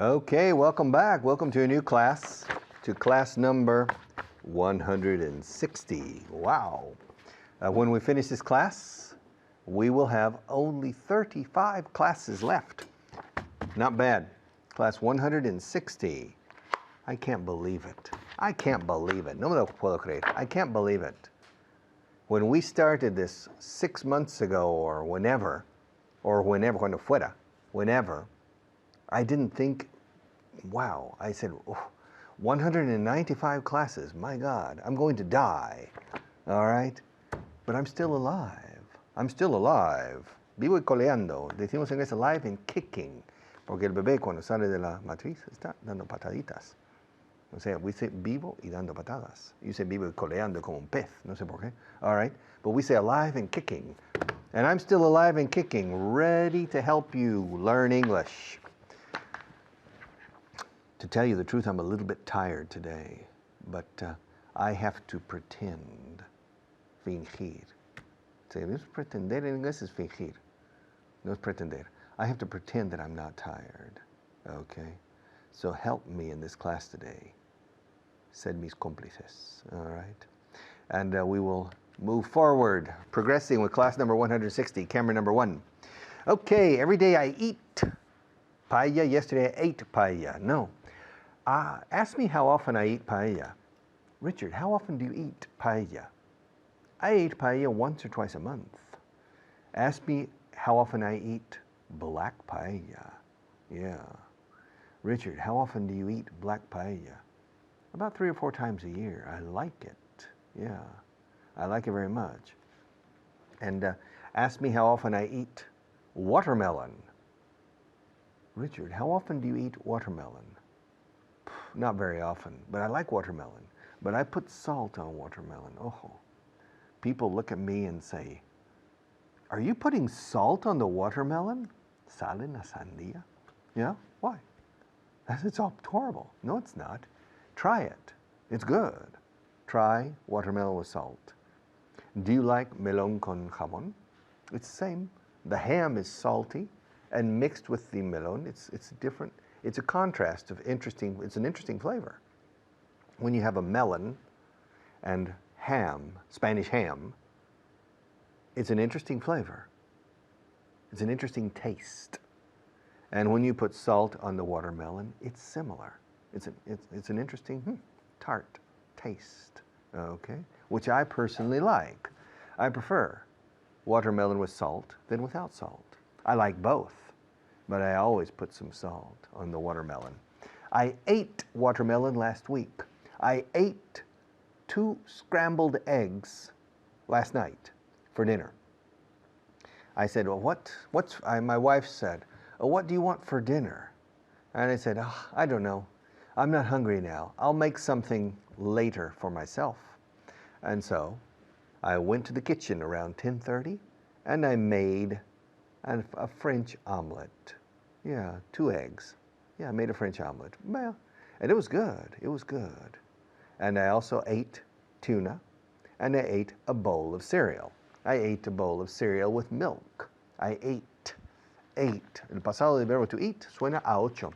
Okay, welcome back. Welcome to a new class, to class number 160. Wow. When we finish this class, we will have only 35 classes left. Not bad. Class 160. I can't believe it. I can't believe it. No me lo puedo creer. I can't believe it. When we started this 6 months ago or whenever, cuando fuera, whenever, I didn't think, wow, I said, oh, 195 classes, my God, I'm going to die, all right? But I'm still alive. I'm still alive. Vivo y coleando. Decimos en inglés alive and kicking, porque el bebé cuando sale de la matriz está dando pataditas. O sea, we say vivo y dando patadas. You say vivo y coleando como un pez, no sé por qué, all right? But we say alive and kicking. And I'm still alive and kicking, ready to help you learn English. To tell you the truth, I'm a little bit tired today, but I have to pretend, fingir. See, this pretender en inglés es fingir, no es pretender. I have to pretend that I'm not tired, okay? So help me in this class today. Sed mis cómplices, all right? And we will move forward, progressing with class number 160, camera number 1. Okay, every day I eat paella. Yesterday I ate paella. No. Ask me how often I eat paella. Richard, how often do you eat paella? I eat paella once or twice a month. Ask me how often I eat black paella. Yeah. Richard, how often do you eat black paella? About 3 or 4 times a year. I like it. Yeah. I like it very much. And ask me how often I eat watermelon. Richard, how often do you eat watermelon? Not very often, but I like watermelon. But I put salt on watermelon. Oh, people look at me and say, are you putting salt on the watermelon? Sal en la sandía? Yeah, why? It's all horrible. No, it's not. Try it. It's good. Try watermelon with salt. Do you like melón con jamón? It's the same. The ham is salty and mixed with the melón. It's different. It's a contrast of interesting, it's an interesting flavor. When you have a melon and ham, Spanish ham, it's an interesting flavor. It's an interesting taste. And when you put salt on the watermelon, it's similar. It's an interesting tart taste, okay? Which I personally like. I prefer watermelon with salt than without salt. I like both, but I always put some salt on the watermelon. I ate watermelon last week. I ate 2 scrambled eggs last night for dinner. I said, well, my wife said, oh, what do you want for dinner? And I said, oh, I don't know. I'm not hungry now. I'll make something later for myself. And so I went to the kitchen around 10:30 and I made a French omelet. Yeah, 2 eggs. Yeah, I made a French omelet. Well, and it was good. It was good. And I also ate tuna, and I ate a bowl of cereal. I ate a bowl of cereal with milk. I ate. El pasado del verbo to eat suena a 8.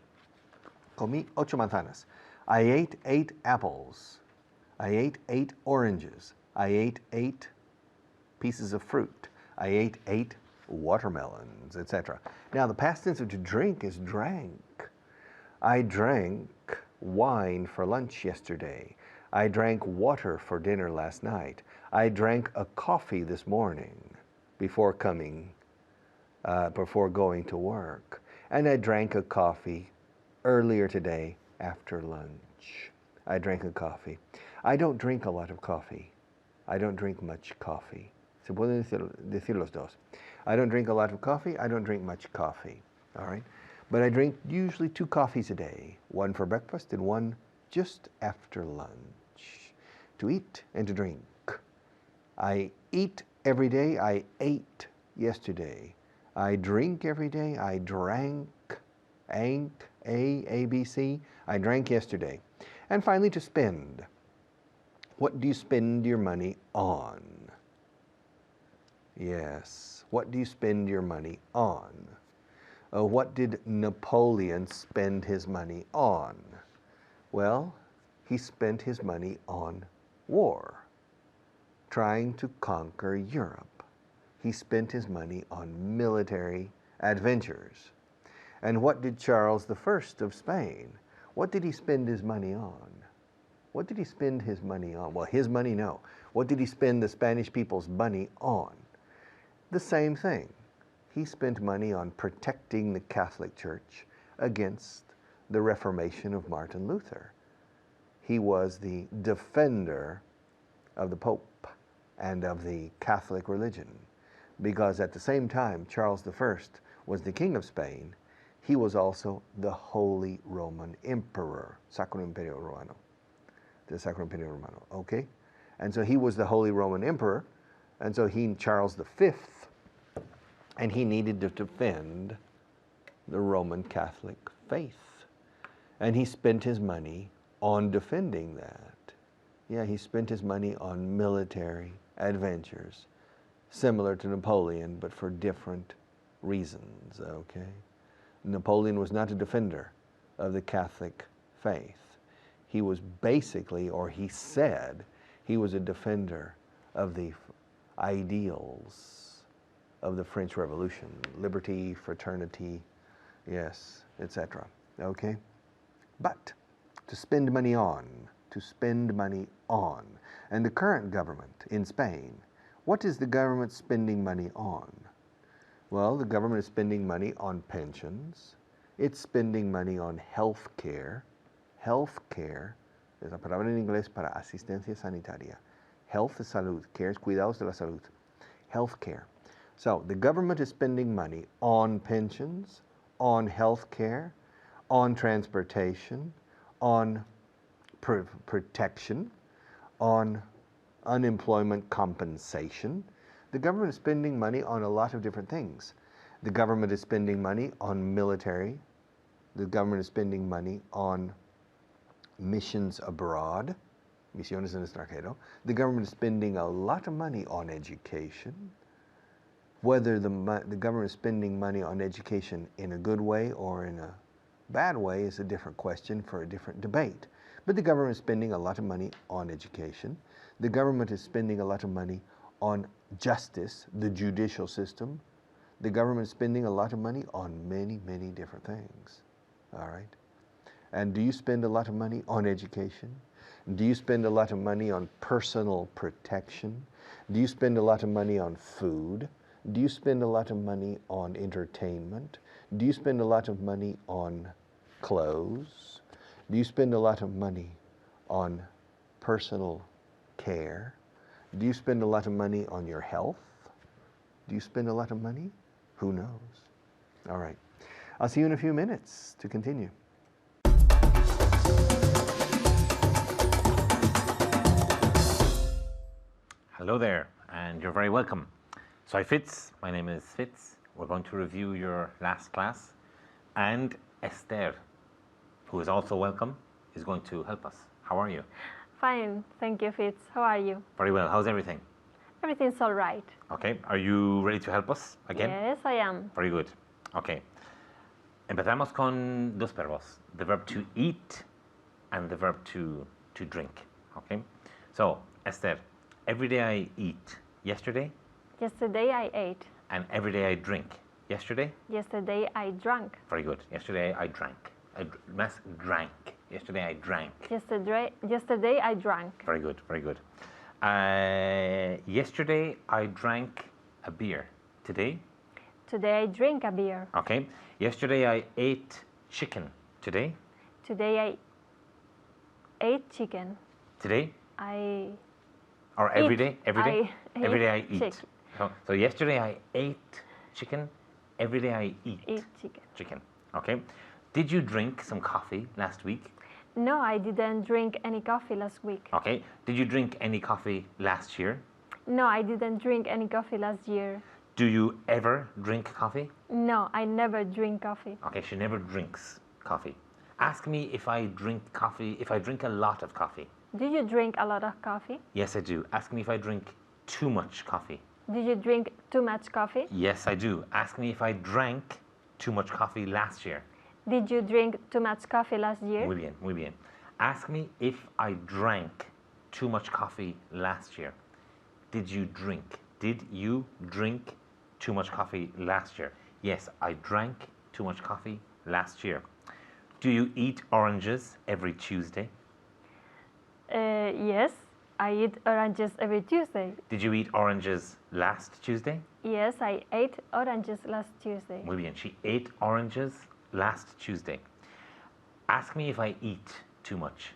Comí 8 manzanas. I ate 8 apples. I ate 8 oranges. I ate 8 pieces of fruit. I ate 8 watermelons, etc. Now, the past tense of to drink is drank. I drank wine for lunch yesterday. I drank water for dinner last night. I drank a coffee this morning before going to work. And I drank a coffee earlier today after lunch. I drank a coffee. I don't drink a lot of coffee. I don't drink much coffee. Se pueden decir los dos. I don't drink a lot of coffee. I don't drink much coffee. All right? But I drink usually 2 coffees a day. 1 for breakfast and 1 just after lunch. To eat and to drink. I eat every day. I ate yesterday. I drink every day. I drank. A, B, C. I drank yesterday. And finally, to spend. What do you spend your money on? Yes. What do you spend your money on? What did Napoleon spend his money on? Well, he spent his money on war, trying to conquer Europe. He spent his money on military adventures. And what did Charles I of Spain, what did he spend his money on? What did he spend his money on? Well, his money, no. What did he spend the Spanish people's money on? The same thing. He spent money on protecting the Catholic Church against the Reformation of Martin Luther. He was the defender of the Pope and of the Catholic religion, because at the same time Charles I was the King of Spain, he was also the Holy Roman Emperor, Sacro Imperio Romano, the Sacro Imperio Romano, okay? And so he was the Holy Roman Emperor, and so Charles V, and he needed to defend the Roman Catholic faith. And he spent his money on defending that. Yeah, he spent his money on military adventures, similar to Napoleon, but for different reasons, okay? Napoleon was not a defender of the Catholic faith. He was basically, or he said, he was a defender of the ideals of the French Revolution, liberty, fraternity, yes, etc. Okay? But to spend money on, and the current government in Spain, what is the government spending money on? Well, the government is spending money on pensions, it's spending money on health care. Health care es la palabra en inglés para asistencia sanitaria. Health es salud, care es cuidados de la salud. Health care. So the government is spending money on pensions, on health care, on transportation, on protection, on unemployment compensation. The government is spending money on a lot of different things. The government is spending money on military. The government is spending money on missions abroad, misiones en el extranjero. The government is spending a lot of money on education. Whether the government is spending money on education in a good way or in a bad way is a different question for a different debate. But the government is spending a lot of money on education. The government is spending a lot of money on justice, the judicial system. The government is spending a lot of money on many, many different things. All right? And do you spend a lot of money on education? Do you spend a lot of money on personal protection? Do you spend a lot of money on food? Do you spend a lot of money on entertainment? Do you spend a lot of money on clothes? Do you spend a lot of money on personal care? Do you spend a lot of money on your health? Do you spend a lot of money? Who knows? All right. I'll see you in a few minutes to continue. Hello there, and you're very welcome. So Fitz, my name is Fitz. We're going to review your last class, and Esther, who is also welcome, is going to help us. How are you? Fine, thank you, Fitz. How are you? Very well. How's everything? Everything's all right. Okay. Are you ready to help us again? Yes, I am. Very good. Okay. Empezamos con dos verbos, the verb to eat and the verb to drink. Okay. So, Esther, every day I eat. Yesterday? Yesterday I ate. And every day I drink. Yesterday? Yesterday I drank. Very good. Yesterday I drank. Drank. Yesterday I drank. Yesterday I drank. Very good, very good. Yesterday I drank a beer. Today? Today I drink a beer. Okay. Yesterday I ate chicken. Today? Today I ate chicken. Today? Or Every every day? Every day? Every day I eat. Chicken. So yesterday I ate chicken. Every day I eat chicken. Chicken. Okay. Did you drink some coffee last week? No, I didn't drink any coffee last week. Okay. Did you drink any coffee last year? No, I didn't drink any coffee last year. Do you ever drink coffee? No, I never drink coffee. Okay, she never drinks coffee. Ask me if I drink coffee, if I drink a lot of coffee. Do you drink a lot of coffee? Yes, I do. Ask me if I drink too much coffee. Do you drink too much coffee? Yes, I do. Ask me if I drank too much coffee last year? Did you drink too much coffee last year? Muy bien, muy bien. Ask me if I drank too much coffee last year. Did you drink? Did you drink too much coffee last year? Yes, I drank too much coffee last year. Do you eat oranges every Tuesday? Yes, I eat oranges every Tuesday. Did you eat oranges last Tuesday? Yes, I ate oranges last Tuesday. Muy bien. She ate oranges last Tuesday. Ask me if I eat too much.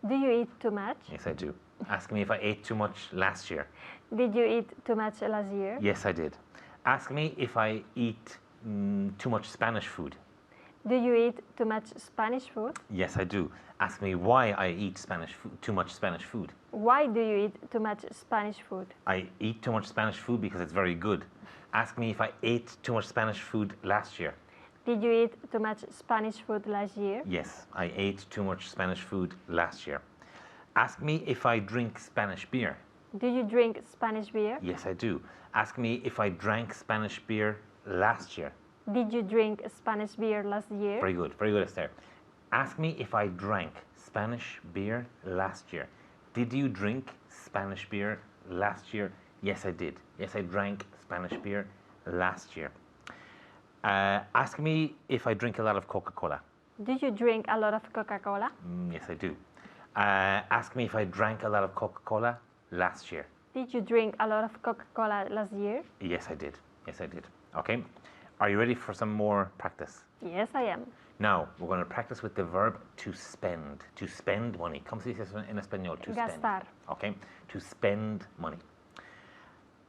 Do you eat too much? Yes, I do. Ask me if I ate too much last year. Did you eat too much last year? Yes, I did. Ask me if I eat too much Spanish food. Do you eat too much Spanish food? Yes, I do. Ask me why I eat too much Spanish food. Why do you eat too much Spanish food? I eat too much Spanish food because it's very good. Ask me if I ate too much Spanish food last year. Did you eat too much Spanish food last year? Yes, I ate too much Spanish food last year. Ask me if I drink Spanish beer. Do you drink Spanish beer? Yes, I do. Ask me if I drank Spanish beer last year. Did you drink Spanish beer last year? Very good, Esther. Ask me if I drank Spanish beer last year. Did you drink Spanish beer last year? Yes, I did. Yes, I drank Spanish beer last year. Ask me if I drink a lot of Coca-Cola. Do you drink a lot of Coca-Cola? Yes, I do. Ask me if I drank a lot of Coca-Cola last year. Did you drink a lot of Coca-Cola last year? Yes, I did. Yes, I did. Okay. Are you ready for some more practice? Yes, I am. Now, we're going to practice with the verb to spend. To spend money. ¿Cómo se dice eso en español? To spend. Gastar. Okay. To spend money.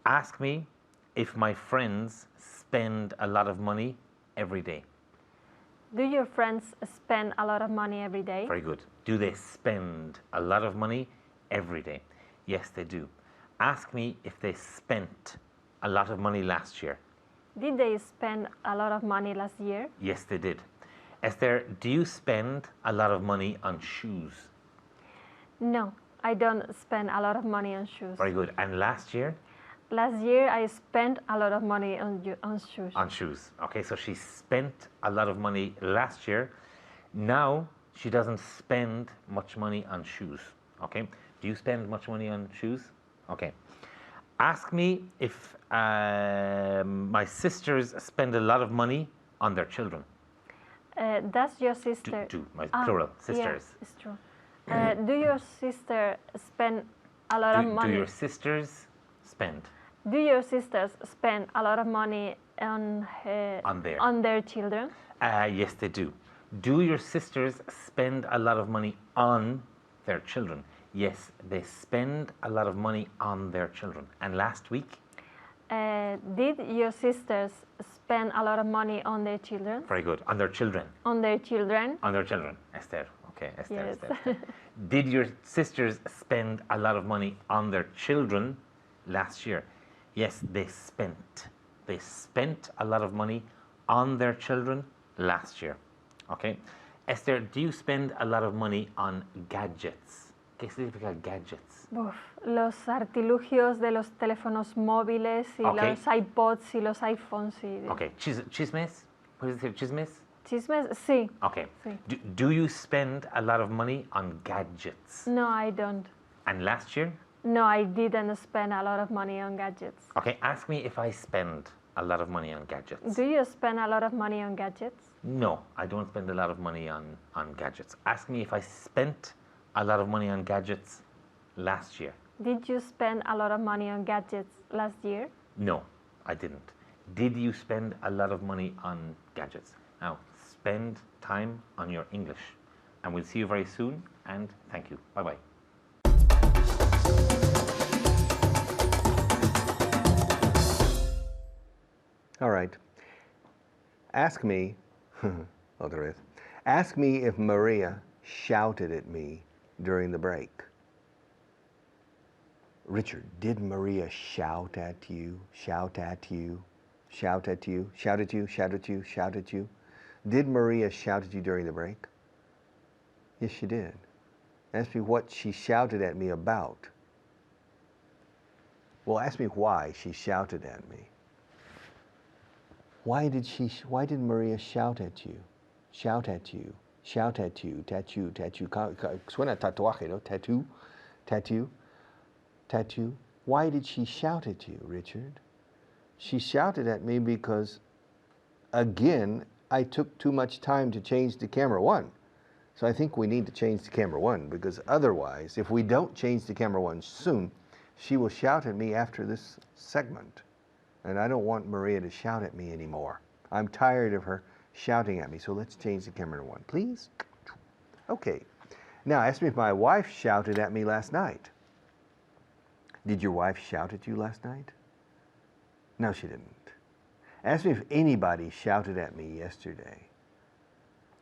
Ask me if my friends spend a lot of money every day. Do your friends spend a lot of money every day? Very good. Do they spend a lot of money every day? Yes, they do. Ask me if they spent a lot of money last year. Did they spend a lot of money last year? Yes, they did. Esther, do you spend a lot of money on shoes? No, I don't spend a lot of money on shoes. Very good. And last year? Last year, I spent a lot of money on shoes. On shoes. Okay, so she spent a lot of money last year. Now, she doesn't spend much money on shoes. Okay? Do you spend much money on shoes? Okay. Ask me if my sisters spend a lot of money on their children. Does your sister... Plural, sisters. Yeah, it's true. Do your sister spend a lot of money? Do your sisters spend? Do your sisters spend a lot of money on their children? Yes, they do. Do your sisters spend a lot of money on their children? Yes, they spend a lot of money on their children. And last week? Did your sisters spend a lot of money on their children? Very good. On their children? On their children? On their children. Esther. Okay, Esther, yes. Esther. Did your sisters spend a lot of money on their children last year? Yes, they spent. They spent a lot of money on their children last year. Okay. Esther, do you spend a lot of money on gadgets? ¿Qué significa gadgets? Uf, los artilugios de los teléfonos móviles y los iPods y los iPhones. Y... Okay. Chismes? ¿Puedes decir chismes? Chismes, sí. Okay. Sí. Do you spend a lot of money on gadgets? No, I don't. And last year? No, I didn't spend a lot of money on gadgets. Okay, ask me if I spend a lot of money on gadgets. Do you spend a lot of money on gadgets? No, I don't spend a lot of money on gadgets. Ask me if I spent a lot of money on gadgets last year. Did you spend a lot of money on gadgets last year? No, I didn't. Did you spend a lot of money on gadgets? Now, spend time on your English. And we'll see you very soon, and thank you. Bye-bye. All right. Ask me, otra vez. Ask me if Maria shouted at me during the break. Richard, did Maria shout at you? Shout at you? Shout at you? Shout at you? Shout at you? Shout at you? Did Maria shout at you during the break? Yes, she did. Ask me what she shouted at me about. Well, ask me why she shouted at me. Why did Maria shout at you? Shout at you. Shout at you. Tattoo. Tattoo. Suena tatuaje, ¿no? Tattoo. Tattoo. Tattoo. Why did she shout at you, Richard? She shouted at me because, again, I took too much time to change the camera one. So I think we need to change the camera one, because otherwise, if we don't change the camera one soon, she will shout at me after this segment. And I don't want Maria to shout at me anymore. I'm tired of her shouting at me, so let's change the camera one, please. Okay. Now, ask me if my wife shouted at me last night. Did your wife shout at you last night? No, she didn't. Ask me if anybody shouted at me yesterday.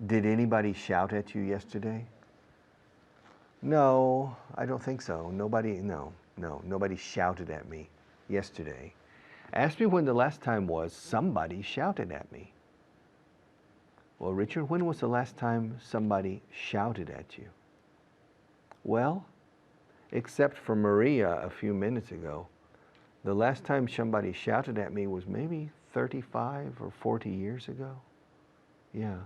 Did anybody shout at you yesterday? No, I don't think so. Nobody shouted at me yesterday. Ask me when the last time was somebody shouted at me. Well, Richard, when was the last time somebody shouted at you? Well, except for Maria a few minutes ago, the last time somebody shouted at me was maybe 35 or 40 years ago. Yeah.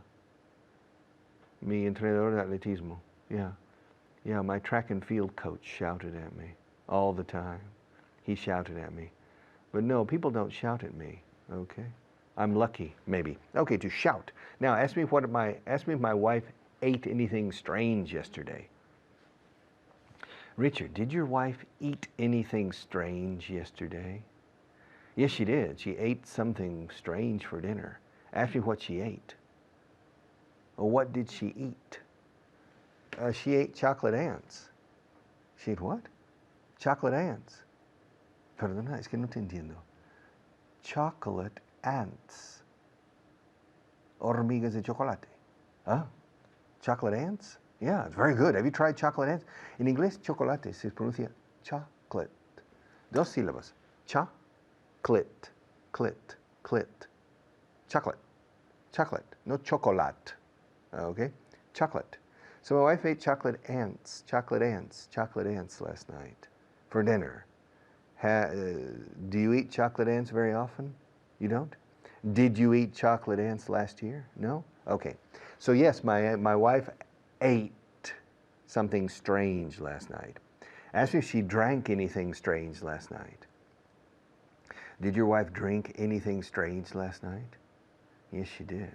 Mi entrenador de atletismo. Yeah. Yeah, my track and field coach shouted at me all the time. He shouted at me. But no, people don't shout at me, okay? I'm lucky, maybe. Okay, to shout. Now, ask me if my wife ate anything strange yesterday. Richard, did your wife eat anything strange yesterday? Yes, she did. She ate something strange for dinner. Ask me what she ate. Well, what did she eat? She ate chocolate ants. She ate what? Chocolate ants. Perdona, es que no te entiendo. Chocolate ants. Hormigas de chocolate. Ah, chocolate ants? Yeah, it's very good. Have you tried chocolate ants? En inglés, chocolate se pronuncia chocolate. Dos sílabas. Chocolate. Clit. Clit. Chocolate. Chocolate. No chocolate. Okay? Chocolate. So my wife ate chocolate ants last night for dinner. Do you eat chocolate ants very often? You don't? Did you eat chocolate ants last year? No? Okay. So yes, my wife ate something strange last night. Ask me if she drank anything strange last night. Did your wife drink anything strange last night? Yes, she did.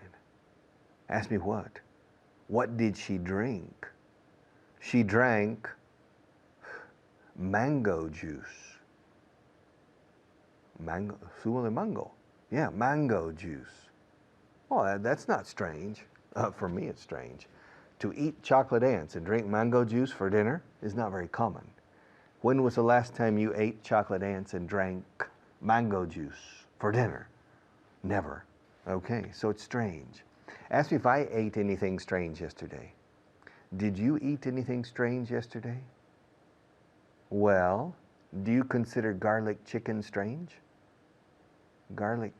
Ask me what? What did she drink? She drank mango juice. Mango, zumo de mango. Yeah, mango juice. Oh, that's not strange. For me, it's strange. To eat chocolate ants and drink mango juice for dinner is not very common. When was the last time you ate chocolate ants and drank mango juice for dinner? Never. Okay, so it's strange. Ask me if I ate anything strange yesterday. Did you eat anything strange yesterday? Well, do you consider garlic chicken strange? ¿Qué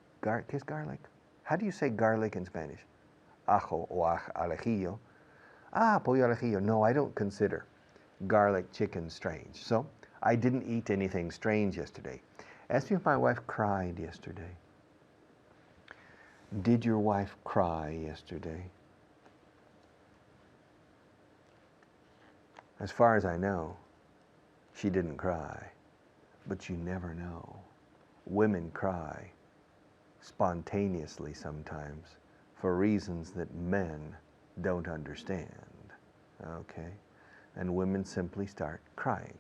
es garlic? How do you say garlic in Spanish? Ajo o alejillo. Ah, pollo al ajillo. No, I don't consider garlic chicken strange. So, I didn't eat anything strange yesterday. Ask me if my wife cried yesterday. Did your wife cry yesterday? As far as I know, she didn't cry. But you never know. Women cry spontaneously sometimes for reasons that men don't understand. Okay? And women simply start crying.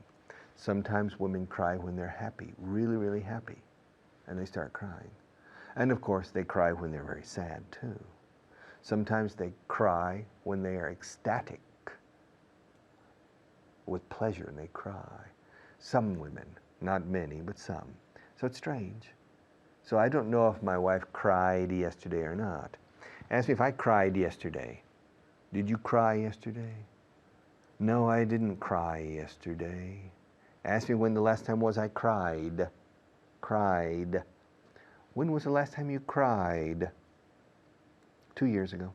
Sometimes women cry when they're happy, really, really happy, and they start crying. And of course, they cry when they're very sad too. Sometimes they cry when they are ecstatic with pleasure, and they cry. Some women, not many, but some. So it's strange. So I don't know if my wife cried yesterday or not. Ask me if I cried yesterday. Did you cry yesterday? No, I didn't cry yesterday. Ask me when the last time was I cried. Cried. When was the last time you cried? 2 years ago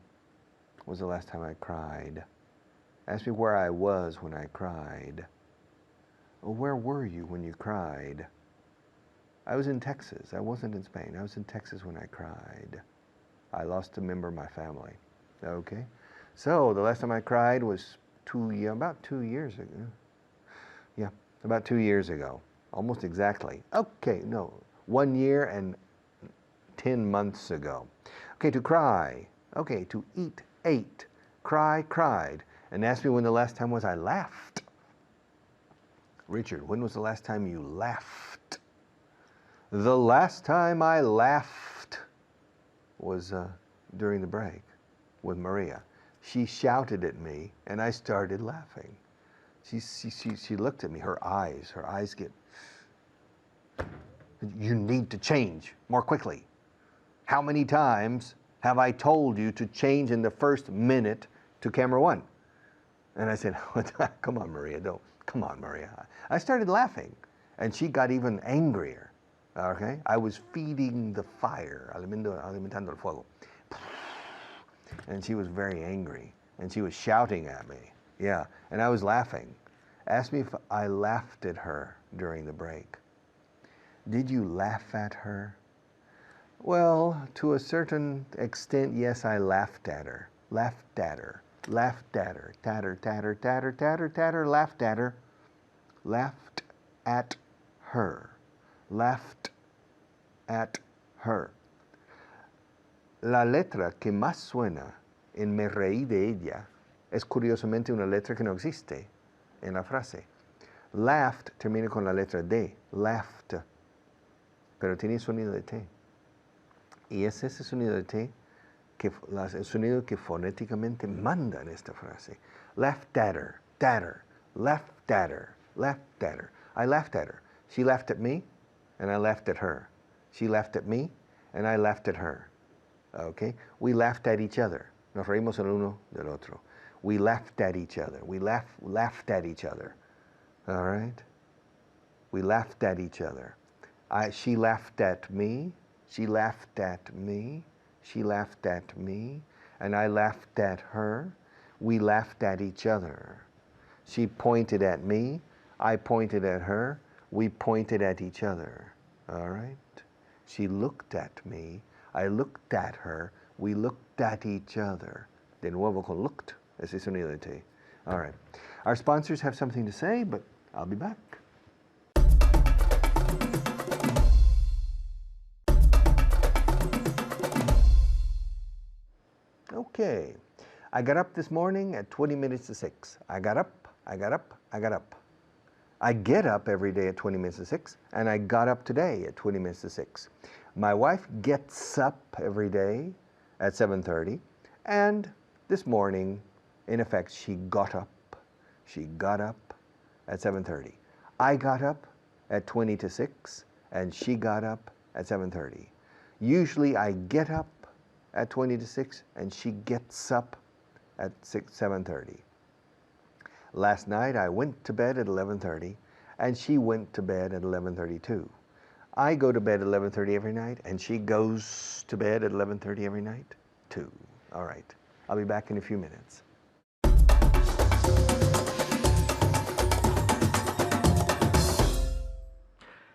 was the last time I cried. Ask me where I was when I cried. Or where were you when you cried? I was in Texas. I wasn't in Spain. I was in Texas when I cried. I lost a member of my family. Okay? So the last time I cried was about 2 years ago. Yeah, about 2 years ago. Almost exactly. Okay, no. 1 year and 10 months ago. Okay, to cry. Okay, to eat, ate. Cry, cried. And ask me when the last time was I laughed. Richard, when was the last time you laughed? The last time I laughed was during the break with Maria. She shouted at me, and I started laughing. She looked at me. Her eyes get, you need to change more quickly. How many times have I told you to change in the first minute to camera one? And I said, come on, Maria, come on, Maria. I started laughing, and she got even angrier. Okay? I was feeding the fire, alimentando el fuego. And she was very angry, and she was shouting at me. Yeah, and I was laughing. Asked me if I laughed at her during the break. Did you laugh at her? Well, to a certain extent, yes, I laughed at her. Laughed at her. Laughed at her. Tatter, tatter, tatter, tatter, tatter, laughed at her. Laughed at her. Laughed at her. La letra que más suena en me reí de ella es curiosamente una letra que no existe en la frase. Laughed termina con la letra D, laughed, pero tiene sonido de T. Y es ese sonido de T que el sonido que fonéticamente manda en esta frase. Laughed at her, laughed at her, laughed at her. I laughed at her. She laughed at me, and I laughed at her. She laughed at me, and I laughed at her. Okay? We laughed at each other. Nos reímos el uno del otro. We laughed at each other. We laughed at each other. All right? We laughed at each other. She laughed at me. She laughed at me. She laughed at me. And I laughed at her. We laughed at each other. She pointed at me. I pointed at her. We pointed at each other. All right? She looked at me. I looked at her. We looked at each other. De nuevo con looked. Ese sonido de T. All right. Our sponsors have something to say, but I'll be back. Okay. I got up this morning at 20 minutes to 6. I got up. I get up every day at 20 minutes to 6, and I got up today at 20 minutes to 6. My wife gets up every day at 7:30, and this morning, in effect, she got up. She got up at 7:30. I got up at 20 to 6, and she got up at 7:30. Usually I get up at 20 to 6, and she gets up at 7:30. Last night I went to bed at 11:30, and she went to bed at 11:32. I go to bed at 11:30 every night, and she goes to bed at 11:30 every night, too. All right. I'll be back in a few minutes.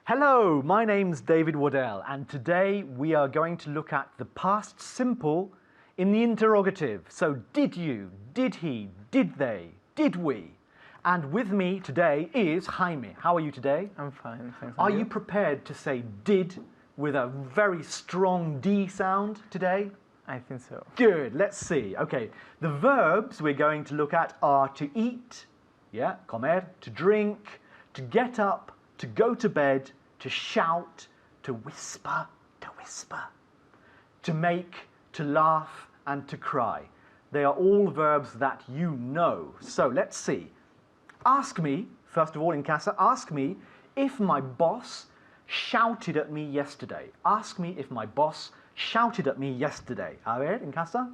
Hello, my name's David Waddell, and today we are going to look at the past simple in the interrogative. So did you, did he, did they, did we? And with me today is Jaime. How are you today? I'm fine, thanks. Are you prepared to say did with a very strong D sound today? I think so. Good, let's see. Okay, the verbs we're going to look at are to eat, yeah, comer, to drink, to get up, to go to bed, to shout, to whisper, to make, to laugh, and to cry. They are all verbs that you know. So let's see. Ask me, first of all in casa, ask me if my boss shouted at me yesterday. Ask me if my boss shouted at me yesterday. A ver, in casa.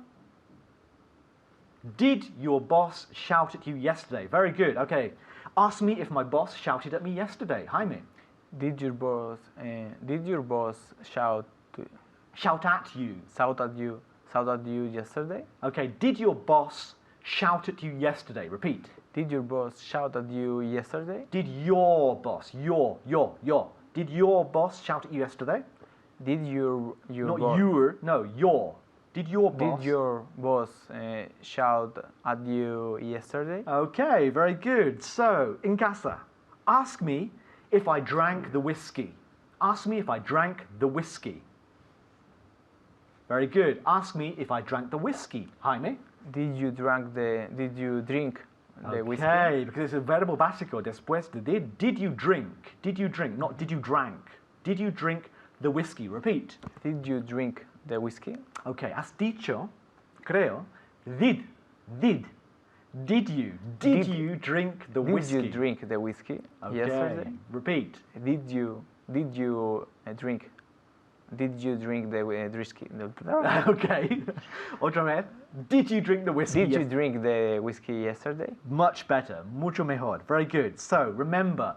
Did your boss shout at you yesterday? Very good, okay. Ask me if my boss shouted at me yesterday. Jaime. Did your boss shout at you yesterday? Okay, did your boss shout at you yesterday? Repeat. Did your boss shout at you yesterday? Did your boss, your, Did your boss shout at you yesterday? Did your Not boss, your, no, your. Did your boss? did your boss shout at you yesterday? Okay, very good. So, in casa, ask me if I drank the whiskey. Ask me if I drank the whiskey. Very good. Ask me if I drank the whiskey. Jaime? Did you drink the whiskey? Okay, because it's a verbal básico. Después de did. Did you drink? Did you drink? Not did you drank. Did you drink the whiskey? Repeat. Did you drink the whiskey? Okay, has dicho, creo, did. Did you drink the whiskey? Did you drink the whiskey yesterday? Repeat. Did you drink? Did you drink the whiskey? Okay. Otra vez. Did you drink the whiskey? Did you drink the whiskey yesterday? Much better. Mucho mejor. Very good. So remember,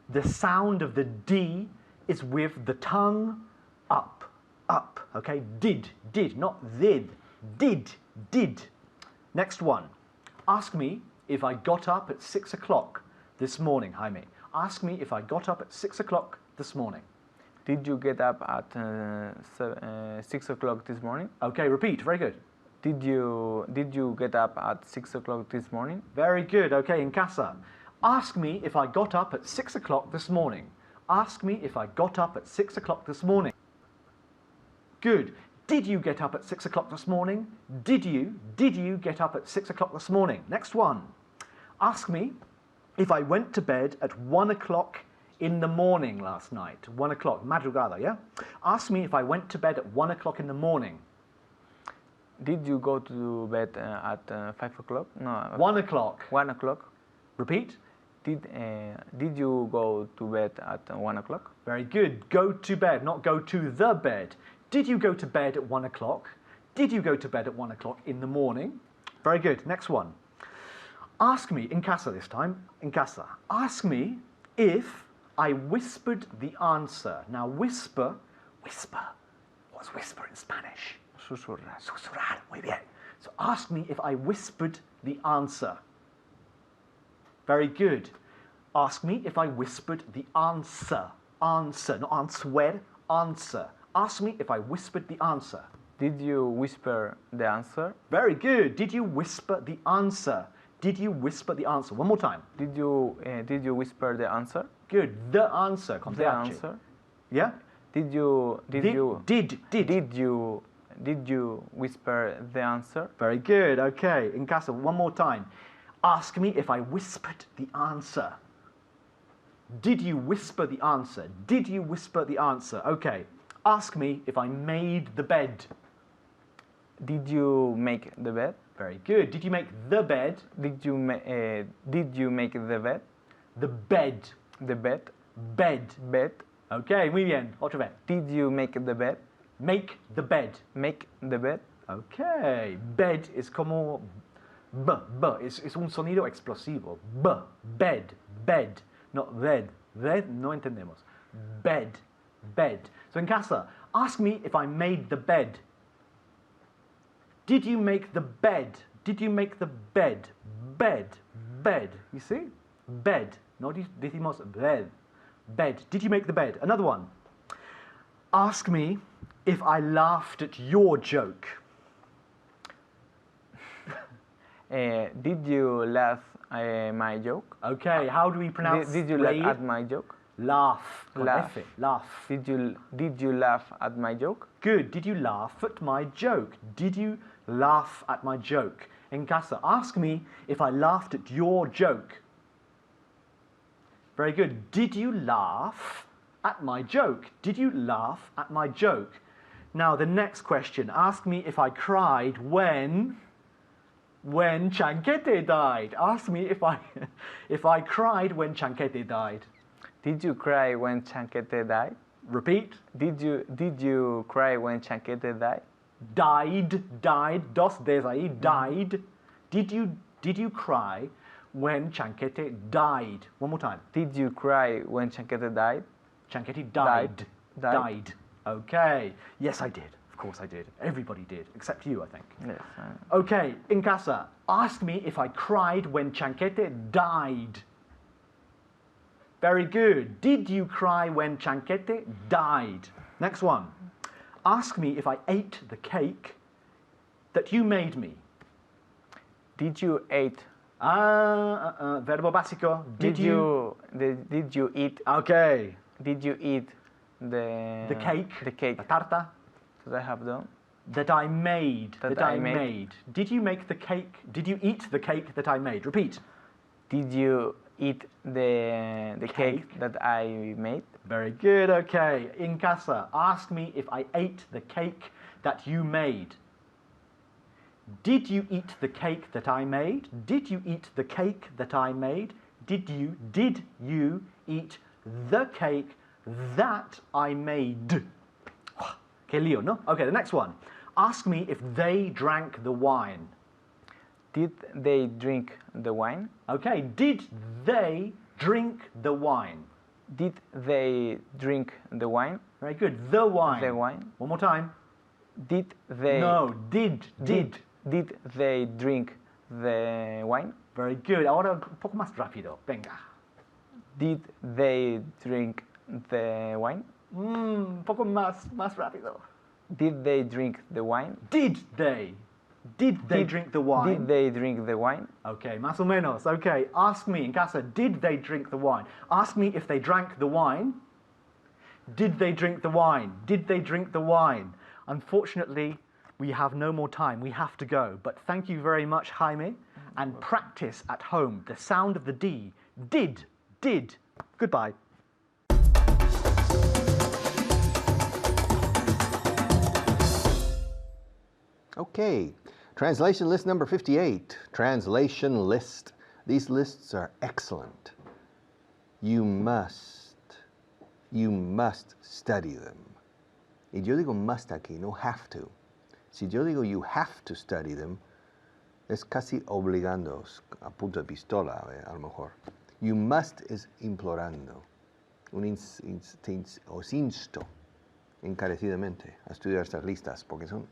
the sound of the D is with the tongue up. Okay? Did, not did. Did. Next one. Ask me if I got up at 6 o'clock this morning, Jaime. Ask me if I got up at 6 o'clock this morning. Did you get up at 6 o'clock this morning? Okay, repeat. Very good. Did you get up at 6 o'clock this morning? Very good. Okay, in casa. Ask me if I got up at 6 o'clock this morning. Ask me if I got up at 6 o'clock this morning. Good. Did you get up at 6 o'clock this morning? Did you get up at 6 o'clock this morning? Next one. Ask me if I went to bed at 1 o'clock in the morning last night. 1 o'clock, madrugada, yeah? Ask me if I went to bed at 1 o'clock in the morning. Did you go to bed at 5 o'clock? No. 1 o'clock. 1 o'clock. Repeat. Did you go to bed at 1 o'clock? Very good. Go to bed, not go to the bed. Did you go to bed at 1 o'clock? Did you go to bed at 1 o'clock in the morning? Very good. Next one. Ask me, in casa this time, in casa. Ask me if I whispered the answer. Now whisper. What's whisper in Spanish? Susurrar. Susurrar. Muy bien. So ask me if I whispered the answer. Very good. Ask me if I whispered the answer. Answer, not answer, answer. Ask me if I whispered the answer. Did you whisper the answer? Very good. Did you whisper the answer? Did you whisper the answer? One more time. Did you whisper the answer? Good. The answer. The answer. Yeah? Did you whisper the answer? Very good. Okay. In casa, one more time. Ask me if I whispered the answer. Did you whisper the answer? Did you whisper the answer? Okay. Ask me if I made the bed. Did you make the bed? Very good. Did you make the bed? Did you make the bed? The bed. The bed. Bed. Okay, muy bien. Otra vez. Did you make the bed? Make the bed. Make the bed. Okay. Bed es como b. Es un sonido explosivo. B. Bed. Not bed. Bed no entendemos. Bed. So in casa, ask me if I made the bed. Did you make the bed? Did you make the bed? Bed. You see? Bed. No decimos bed. Bed. Did you make the bed? Another one. Ask me if I laughed at your joke. Did you laugh at my joke? Okay, how do we pronounce Did you laugh at my joke? Laugh. Laugh. Laugh. Did you laugh at my joke? Good. Did you laugh at my joke? Did you laugh at my joke? In casa, ask me if I laughed at your joke. Very good. Did you laugh at my joke? Did you laugh at my joke? Now the next question. Ask me if I cried when Chanquete died. Ask me if I cried when Chanquete died. Did you cry when Chanquete died? Repeat. Did you cry when Chanquete died? Died. Dos des ahí. Died. Did you cry when Chanquete died? One more time. Did you cry when Chanquete died? Chanquete died. Okay. Yes, I did. Of course I did. Everybody did, except you, I think. Yes. Okay, in casa, ask me if I cried when Chanquete died. Very good. Did you cry when Chanquete died? Next one. Ask me if I ate the cake that you made me. Did you eat? Verbo básico. Did you eat? Okay. Did you eat the cake? The cake La tarta. that I have done? That I made. That I made. Did you make the cake? Did you eat the cake that I made? Repeat. Did you eat the cake that I made? Very good. Okay. In casa, ask me if I ate the cake that you made. Did you eat the cake that I made? Did you eat the cake that I made? Did you eat the cake that I made? Que lío, no? Okay, the next one. Ask me if they drank the wine. Did they drink the wine? Okay, did they drink the wine? Did they drink the wine? Very good. The wine. The wine. One more time. Did they? No, did. Did they drink the wine? Very good. Ahora un poco más rápido. Venga. Did they drink the wine? Un poco más rápido. Did they drink the wine? Did they? Did they drink the wine? Did they drink the wine? Okay, más o menos. Okay, ask me in casa, did they drink the wine? Ask me if they drank the wine. Did they drink the wine? Did they drink the wine? Unfortunately, we have no more time. We have to go. But thank you very much, Jaime. And practice at home the sound of the D. Did. Goodbye. Okay, translation list number 58. Translation list. These lists are excellent. You must study them. Y yo digo must aquí, no have to. Si yo digo you have to study them, es casi obligándoos, a punto de pistola, a lo mejor. You must es implorando. Os insto encarecidamente a estudiar estas listas, porque son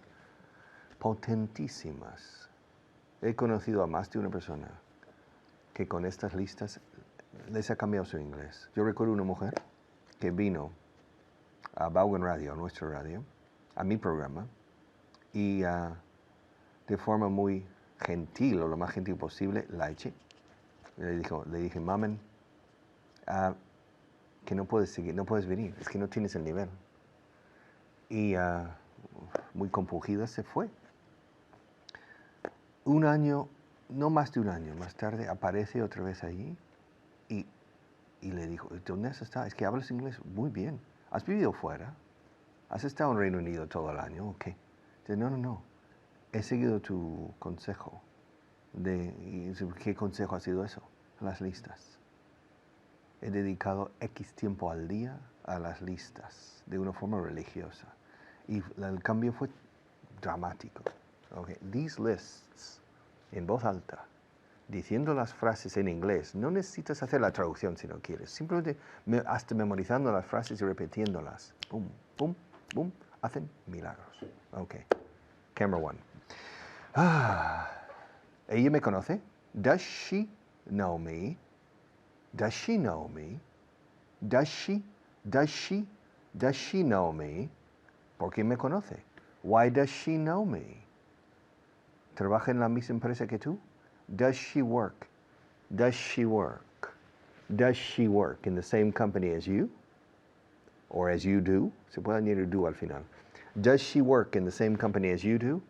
potentísimas. He conocido a más de una persona que con estas listas les ha cambiado su inglés. Yo recuerdo una mujer que vino a Vaughan Radio, a nuestra radio, a mi programa, y de forma muy gentil, o lo más gentil posible, la eché. Le dije, mamen, que no puedes seguir, no puedes venir, es que no tienes el nivel. Y muy compungida se fue. Un año, no más de un año más tarde, aparece otra vez allí y le dijo, ¿dónde has estado? Es que hablas inglés muy bien. ¿Has vivido fuera? ¿Has estado en Reino Unido todo el año? ¿O qué? Dice, no. He seguido tu consejo. ¿Qué consejo ha sido eso? Las listas. He dedicado X tiempo al día a las listas de una forma religiosa. Y el cambio fue dramático. Okay. These lists, en voz alta, diciendo las frases en inglés, no necesitas hacer la traducción si no quieres, simplemente hasta memorizando las frases y repitiéndolas. Boom, boom, boom, hacen milagros. Ok, camera one. ¿Ella me conoce? Does she know me? Does she know me? Does she know me? ¿Por qué me conoce? Why does she know me? ¿Trabaja en la misma empresa que tú? Does she work? Does she work? Does she work in the same company as you? Or as you do? Se puede añadir do al final. Does she work in the same company as you do?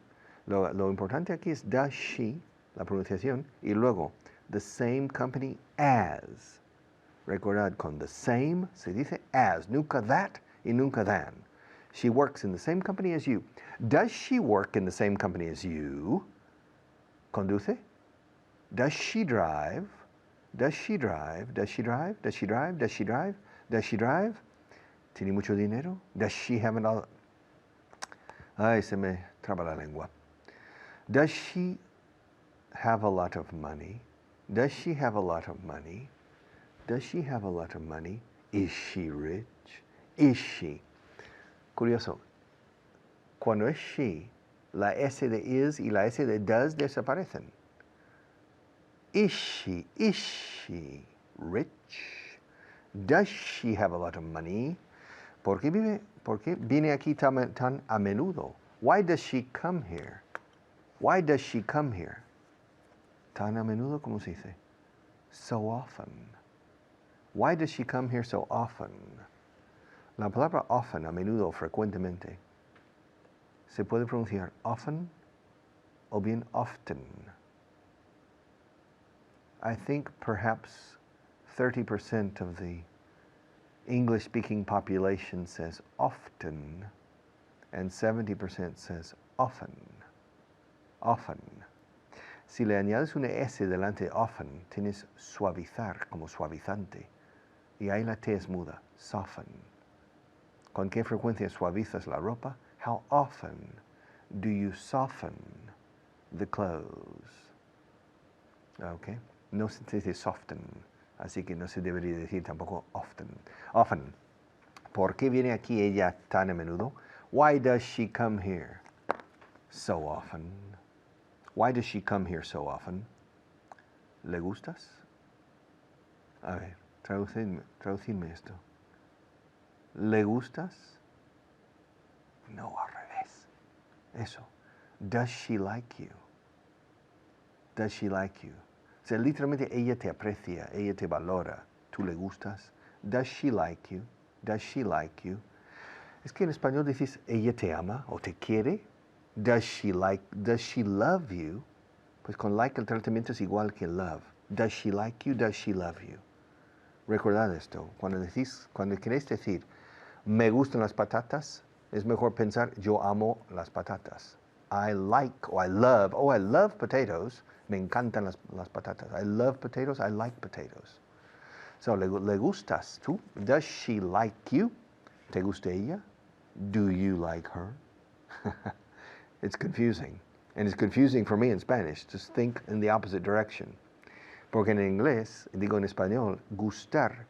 Lo importante aquí es does she, la pronunciación, y luego the same company as. Recordad, con the same se dice as, nunca that y nunca than. She works in the same company as you. Does she work in the same company as you? Conduce? Does she drive? Does she drive? Does she drive? Does she drive? Does she drive? Does she drive? ¿Tiene mucho dinero? Does she have an... Ay, se me traba la lengua. Does she have a lot of money? Does she have a lot of money? Does she have a lot of money? Is she rich? Is she? Curioso. Cuando es she, la S de is y la S de does desaparecen. Is she rich? Does she have a lot of money? ¿Por qué viene aquí tan a menudo? Why does she come here? Why does she come here? Tan a menudo, ¿cómo se dice? So often. Why does she come here so often? La palabra often, a menudo, frecuentemente, se puede pronunciar often o bien often. I think perhaps 30% of the English-speaking population says often, and 70% says often. Often. Si le añades una S delante de often, tienes suavizar como suavizante. Y ahí la T es muda, soften. ¿Con qué frecuencia suavizas la ropa? How often do you soften the clothes? Okay. No se dice soften, así que no se debería decir tampoco often. Often. ¿Por qué viene aquí ella tan a menudo? Why does she come here so often? Why does she come here so often? ¿Le gustas? A ver, traducirme esto. ¿Le gustas? No, al revés. Eso. Does she like you? Does she like you? O sea, literalmente ella te aprecia, ella te valora. ¿Tú le gustas? Does she like you? Does she like you? Es que en español dices, ella te ama o te quiere. Does she love you? Pues con like el tratamiento es igual que love. Does she like you? Does she love you? Recordad esto. Cuando queréis decir, me gustan las patatas, es mejor pensar, yo amo las patatas. I like or I love potatoes. Me encantan las patatas. I love potatoes. I like potatoes. So, ¿le gustas tú? Does she like you? ¿Te gusta ella? Do you like her? It's confusing. And it's confusing for me in Spanish. Just think in the opposite direction. Porque en inglés, digo en español, gustar,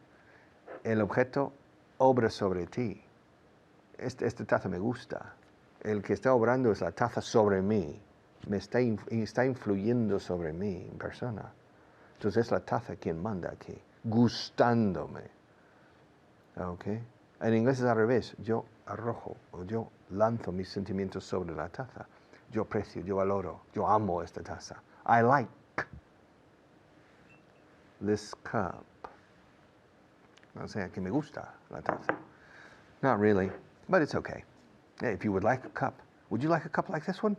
el objeto obra sobre ti. Esta taza me gusta. El que está obrando es la taza sobre mí. Me está influyendo sobre mí en persona. Entonces es la taza quien manda aquí. Gustándome. Okay. En inglés es al revés. Yo arrojo o yo lanzo mis sentimientos sobre la taza. Yo aprecio, yo valoro, yo amo esta taza. I like this cup. O sea, que me gusta la taza. Not really, but it's okay. If you would like a cup, would you like a cup like this one?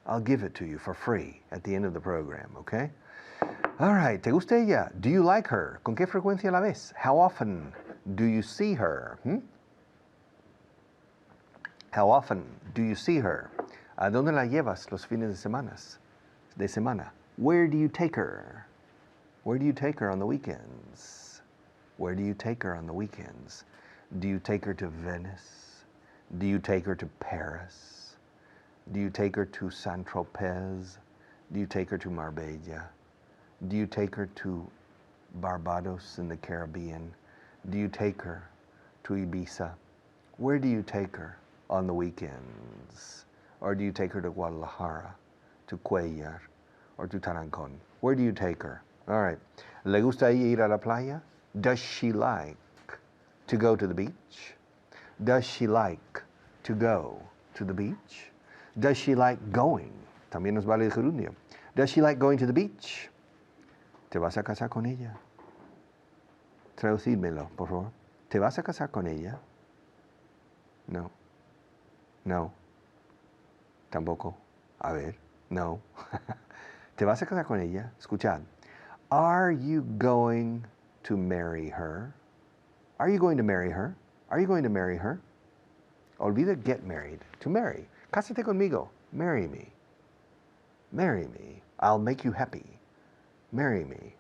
I'll give it to you for free at the end of the program, okay? All right, ¿te gusta ella? Do you like her? ¿Con qué frecuencia la ves? How often do you see her? How often do you see her? ¿A dónde la llevas los fines de semana? Where do you take her? Where do you take her on the weekends? Where do you take her on the weekends? Do you take her to Venice? Do you take her to Paris? Do you take her to Saint-Tropez? Do you take her to Marbella? Do you take her to Barbados in the Caribbean? Do you take her to Ibiza? Where do you take her on the weekends? Or do you take her to Guadalajara, to Cuellar, or to Tarancón? Where do you take her? All right. ¿Le gusta a ella ir a la playa? Does she like to go to the beach? Does she like to go to the beach? Does she like going? También nos vale el gerundio. Does she like going to the beach? ¿Te vas a casar con ella? Traducídmelo, por favor. ¿Te vas a casar con ella? No. No. Tampoco. A ver. No. ¿Te vas a casar con ella? Escuchad. Are you going to marry her? Are you going to marry her? Are you going to marry her? Olvida get married. To marry. Cásate conmigo. Marry me. Marry me. I'll make you happy. Marry me.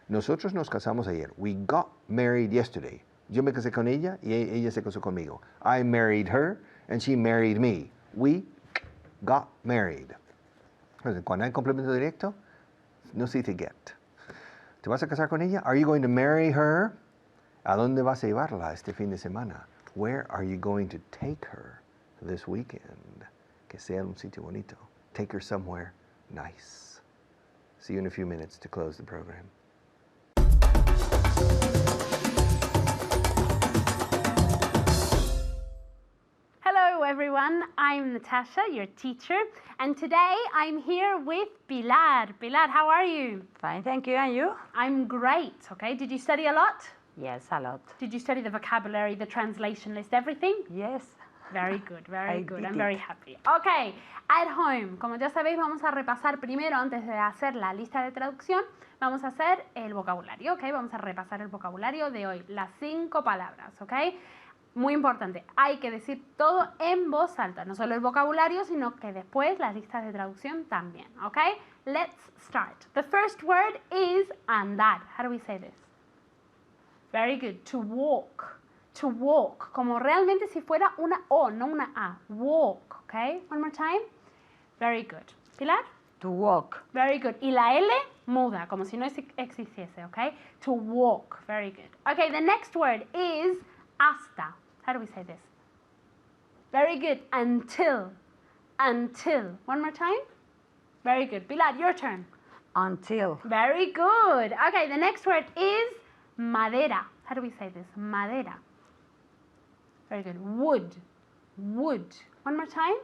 Nosotros nos casamos ayer. We got married yesterday. Yo me casé con ella y ella se casó conmigo. I married her and she married me. We got married. Cuando hay complemento directo, no se dice get. ¿Te vas a casar con ella? Are you going to marry her? ¿A dónde vas a llevarla este fin de semana? Where are you going to take her this weekend? Que sea un sitio bonito. Take her somewhere nice. See you in a few minutes to close the program. everyone. I'm Natasha, your teacher, and today I'm here with Pilar. Pilar, how are you? Fine, thank you. And you? I'm great, okay? Did you study a lot? Yes, a lot. Did you study the vocabulary, the translation list, everything? Yes. Very good, very good. I'm did very it. happy. Okay, at home, como ya sabéis, vamos a repasar primero, antes de hacer la lista de traducción, vamos a hacer el vocabulario, ¿ok? Vamos a repasar el vocabulario de hoy, las 5 palabras, ¿ok? Muy importante, hay que decir todo en voz alta, no solo el vocabulario, sino que después las listas de traducción también, ¿ok? Let's start. The first word is andar. How do we say this? Very good. To walk. To walk. Como realmente si fuera una O, no una A. Walk. Okay? One more time. Very good. Pilar? To walk. Very good. Y la L muda, como si no existiese. Okay? To walk. Very good. Okay, the next word is hasta. How do we say this? Very good. Until. Until. One more time. Very good. Pilar, your turn. Until. Very good. Okay, the next word is madera. How do we say this? Madera. Very good. Wood. Wood. One more time.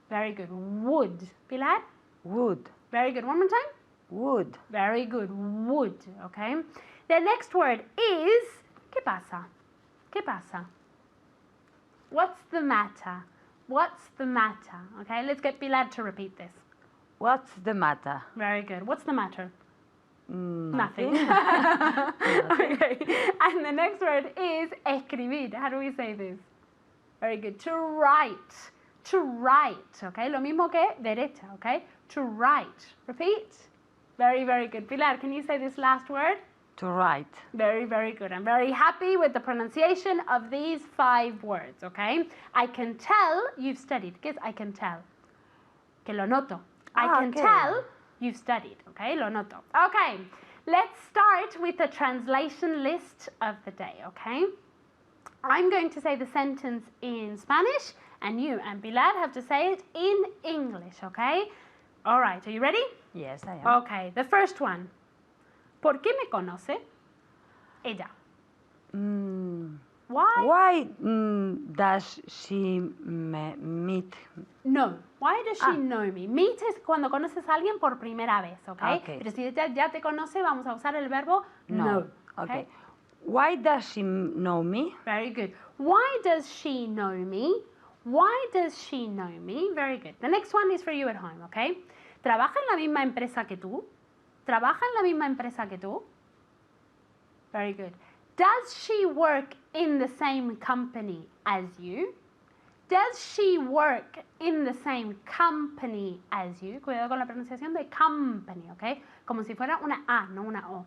Very good. Wood. Pilar? Wood. Very good. One more time. Wood. Very good. Wood. Okay. The next word is ¿qué pasa? ¿Qué pasa? What's the matter? What's the matter? Okay, let's get Pilar to repeat this. What's the matter? Very good. What's the matter? Nothing. Okay. And the next word is escribir. How do we say this? Very good. To write. To write. Okay. Lo mismo que derecha. Okay. To write. Repeat. Very, very good. Pilar, can you say this last word? To write. Very, very good. I'm very happy with the pronunciation of these 5 words. Okay. I can tell you've studied. Yes, I can tell. Que lo noto. I can okay. tell you've studied, okay? Lo noto. Okay, let's start with the translation list of the day, okay? I'm going to say the sentence in Spanish, and you and Pilar have to say it in English, okay? All right, are you ready? Yes, I am. Okay, the first one. ¿Por qué me conoce? Ella. Why? Why does she meet? No. Why does she know me? Meet es cuando conoces a alguien por primera vez, ¿ok? Okay. Pero si ella ya te conoce, vamos a usar el verbo know. Okay. Why does she know me? Very good. Why does she know me? Why does she know me? Very good. The next one is for you at home, ¿ok? ¿Trabaja en la misma empresa que tú? ¿Trabaja en la misma empresa que tú? Very good. Does she work in the same company as you? Does she work in the same company as you? Cuidado con la pronunciación de company, ¿ok? Como si fuera una A, no una O.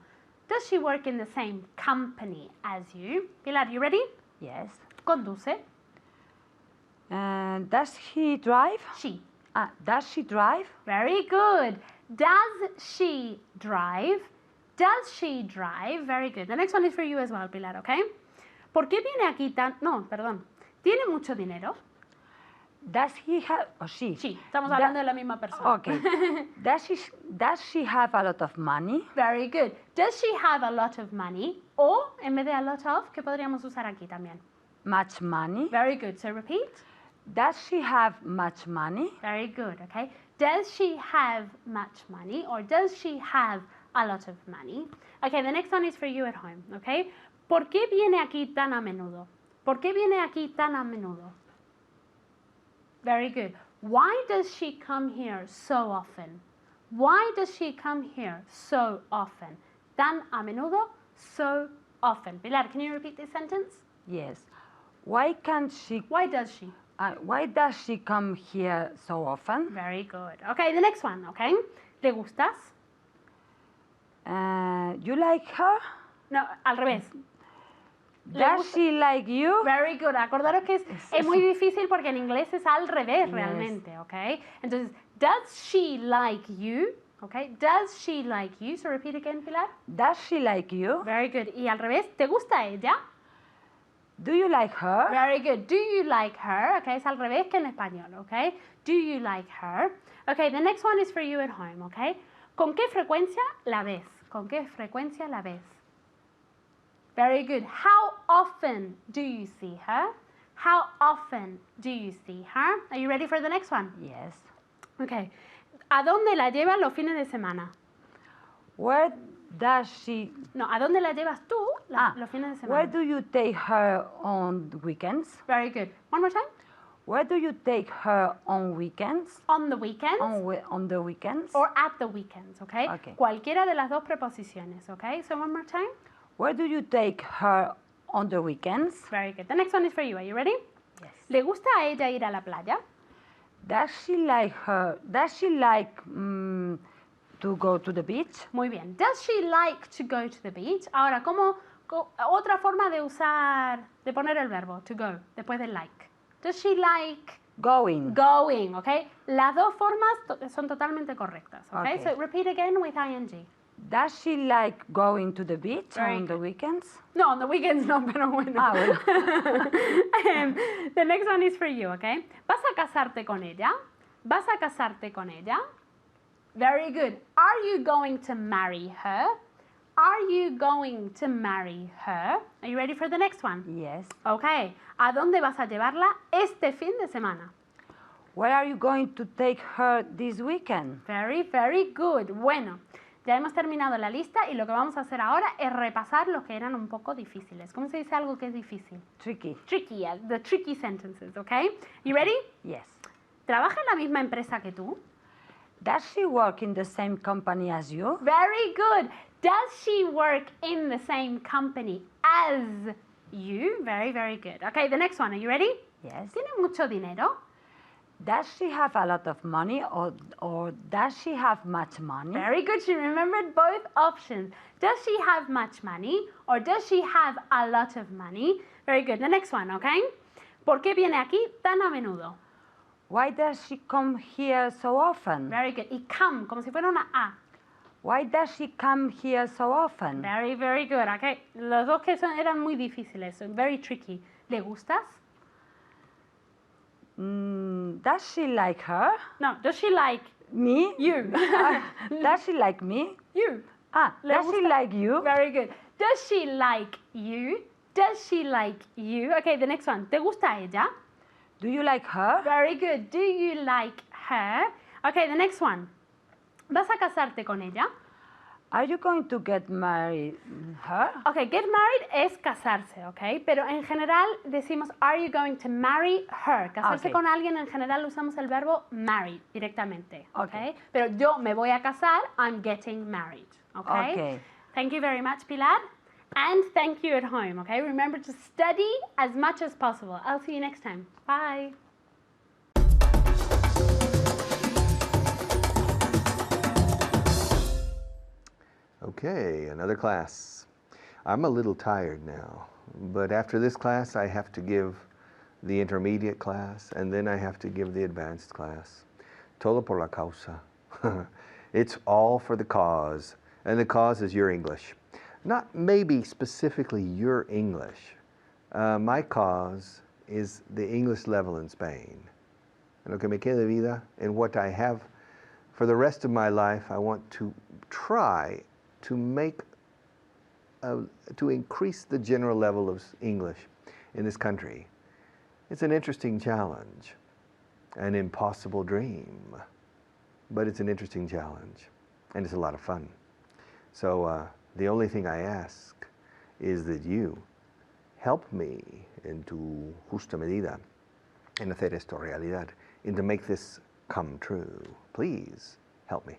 Does she work in the same company as you? Pilar, you ready? Yes. Conduce. Does he drive? She. Does she drive? Very good. Does she drive? Does she drive? Very good. The next one is for you as well, Pilar, ¿ok? ¿Por qué viene aquí tan... No, perdón. ¿Tiene mucho dinero? Does he have... Oh, she. Sí, estamos hablando de la misma persona. Okay. Does she have a lot of money? Very good. Does she have a lot of money? O, en vez de a lot of, ¿qué podríamos usar aquí también? Much money? Very good. So repeat. Does she have much money? Very good, okay? Does she have much money or does she have a lot of money? Okay, the next one is for you at home, okay? ¿Por qué viene aquí tan a menudo? ¿Por qué viene aquí tan a menudo? Very good. Why does she come here so often? Why does she come here so often? Tan a menudo, so often. Pilar, can you repeat this sentence? Yes. Why can't she... Why does she? Why does she come here so often? Very good. Okay, the next one, okay? ¿Le gustas? You like her? No, al revés. Does she like you? Very good. Acordaros que es muy difícil porque en inglés es al revés realmente, ¿ok? Entonces, does she like you? Okay. Does she like you? So repeat again, Pilar. Does she like you? Very good. Y al revés, ¿te gusta ella? Do you like her? Very good. Do you like her? Okay, es al revés que en español, okay? Do you like her? Okay, the next one is for you at home, okay? ¿Con qué frecuencia la ves? ¿Con qué frecuencia la ves? Very good. How often do you see her? How often do you see her? Are you ready for the next one? Yes. Okay. ¿A dónde la llevas los fines de semana? Where does she? No, ¿a dónde la llevas tú los fines de Where semana? do you take her on weekends? Very good. One more time. Where do you take her on weekends? On the weekends. On the weekends? Or at the weekends, okay? Okay. Cualquiera de las dos preposiciones, okay? So one more time. Where do you take her on the weekends? Very good. The next one is for you. Are you ready? Yes. ¿Le gusta a ella ir a la playa? Does she like to go to the beach? Muy bien. Does she like to go to the beach? Ahora, otra forma de poner el verbo, to go, después del like. Does she like Going. going, okay? Las dos formas son totalmente correctas, okay? Okay. So repeat again with ing. Does she like going to the beach Very on the good. weekends? No, on the weekends no, pero bueno. Bueno. The next one is for you, okay? ¿Vas a casarte con ella? ¿Vas a casarte con ella? Very good. Are you going to marry her? Are you going to marry her? Are you ready for the next one? Yes. Okay. ¿A dónde vas a llevarla este fin de semana? Where are you going to take her this weekend? Very, very good. Bueno, ya hemos terminado la lista y lo que vamos a hacer ahora es repasar los que eran un poco difíciles. ¿Cómo se dice algo que es difícil? Tricky. Tricky, yeah, the tricky sentences, okay? You ready? Yes. ¿Trabaja en la misma empresa que tú? Does she work in the same company as you? Very good. Does she work in the same company as you? Very, very good. Okay, the next one. Are you ready? Yes. ¿Tiene mucho dinero? Does she have a lot of money or does she have much money? Very good. She remembered both options. Does she have much money or does she have a lot of money? Very good. The next one, okay? ¿Por qué viene aquí tan a menudo? Why does she come here so often? Very good. Y come, como si fuera una A. Why does she come here so often? Very, very good. Okay. Los dos que eran muy difíciles. So very tricky. ¿Le gustas? Does she like her? No. Does she like Me? you? Does she like me? You. ¿Le Does she gusta? like you? Very good. Does she like you? Does she like you? Okay, the next one. ¿Te gusta ella? Do you like her? Very good. Do you like her? Okay, the next one. ¿Vas a casarte con ella? Are you going to get married her? Okay, get married es casarse, okay? Pero en general decimos, are you going to marry her? Casarse Okay. con alguien en general usamos el verbo marry directamente, Okay. okay? Pero yo me voy a casar, I'm getting married, okay? Okay. Thank you very much, Pilar. And thank you at home, okay? Remember to study as much as possible. I'll see you next time. Bye. Okay, another class. I'm a little tired now, but after this class I have to give the intermediate class and then I have to give the advanced class. Todo por la causa. It's all for the cause, and the cause is your English. Not maybe specifically your English. My cause is the English level in Spain. En lo que me queda de vida, and what I have for the rest of my life, I want to try to to increase the general level of English in this country. It's an interesting challenge, an impossible dream, but it's an interesting challenge, and it's a lot of fun. So the only thing I ask is that you help me in tu justa medida en hacer esto realidad, and to make this come true. Please help me.